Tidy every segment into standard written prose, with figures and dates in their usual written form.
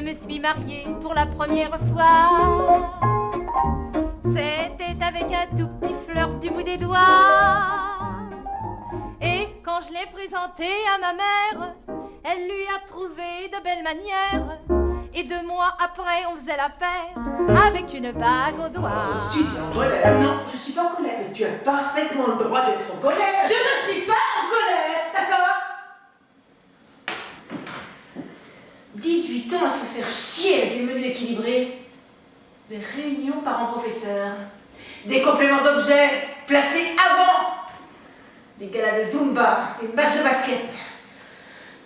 me suis mariée pour la première fois, c'était avec un tout petit flirt du bout des doigts. Et quand je l'ai présenté à ma mère, elle lui a trouvé de belles manières. Et 2 mois après, on faisait la paire avec une bague au doigt. Si t'es en colère. Non, je suis pas en colère. Mais tu as parfaitement le droit d'être en colère. Je ne suis pas en colère, d'accord? 18 ans à se faire chier avec des menus équilibrés, des réunions parents-professeurs, des compléments d'objets placés avant, des galas de Zumba, des matchs de basket,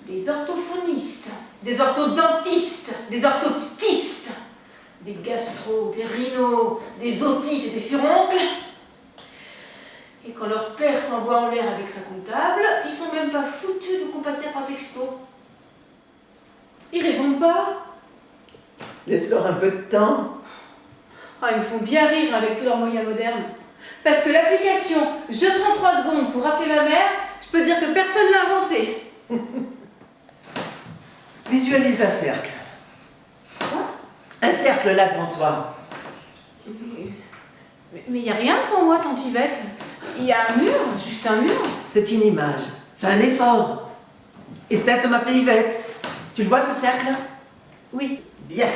des orthophonistes, des orthodontistes, des orthotistes, des gastros, des rhinos, des otites et des furoncles. Et quand leur père s'envoie en l'air avec sa comptable, ils sont même pas foutus de compatir par texto. Ils répondent pas. Laisse-leur un peu de temps. Ah, ils me font bien rire avec tous leurs moyens modernes. Parce que l'application « Je prends 3 secondes pour appeler ma mère », je peux dire que personne ne l'a inventée. Visualise un cercle. Quoi? Un cercle là devant toi. Mais il n'y a rien devant moi, tante Yvette. Il y a un mur, juste un mur. C'est une image. Fais un effort. Et cesse de m'appeler Yvette. Tu le vois ce cercle? Oui. Bien.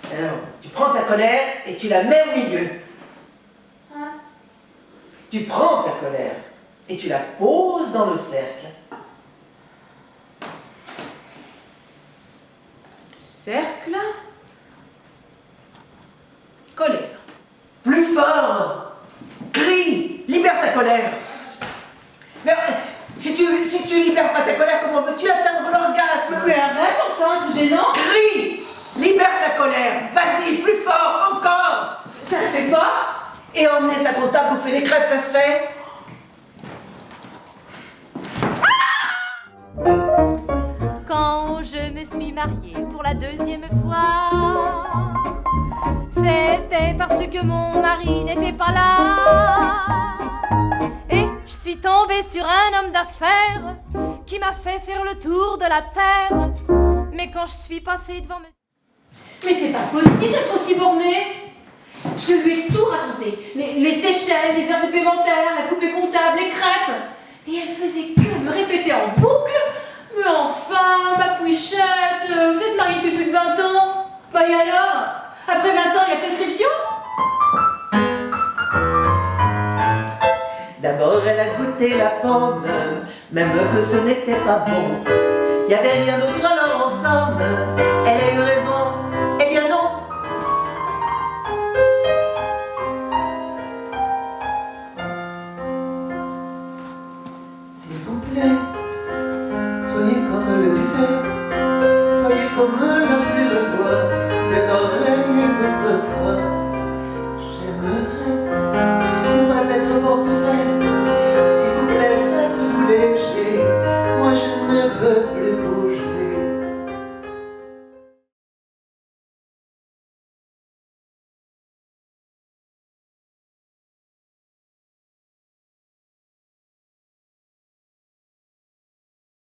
Alors, tu prends ta colère et tu la mets au milieu. Hein? Tu prends ta colère et tu la poses dans le cercle. Cercle. Colère. Plus fort. Crie. Libère ta colère. Mais si tu libères pas ta colère, comment veux-tu atteindre l'orgasme? Mais arrête enfin, c'est gênant. Crie. Libère ta colère. Vas-y, plus fort, encore. Ça se fait pas. Et emmener sa comptable bouffer les crêpes, ça se fait? Quand je me suis mariée pour la 2e fois, c'était parce que mon mari n'était pas là. Et je suis tombée sur un homme d'affaires qui m'a fait faire le tour de la terre. Mais quand je suis passée devant me... Mais c'est pas possible d'être aussi borné. Je lui ai tout raconté. Les Seychelles, les heures supplémentaires, la poupée comptable, les crêpes. Et elle faisait que me répéter en boucle. Mais enfin, ma pouchette, vous êtes mariée depuis plus de 20 ans. Bah et alors? Après 20 ans, il y a prescription? D'abord elle a goûté la pomme, même que ce n'était pas bon. Il n'y avait rien d'autre alors en somme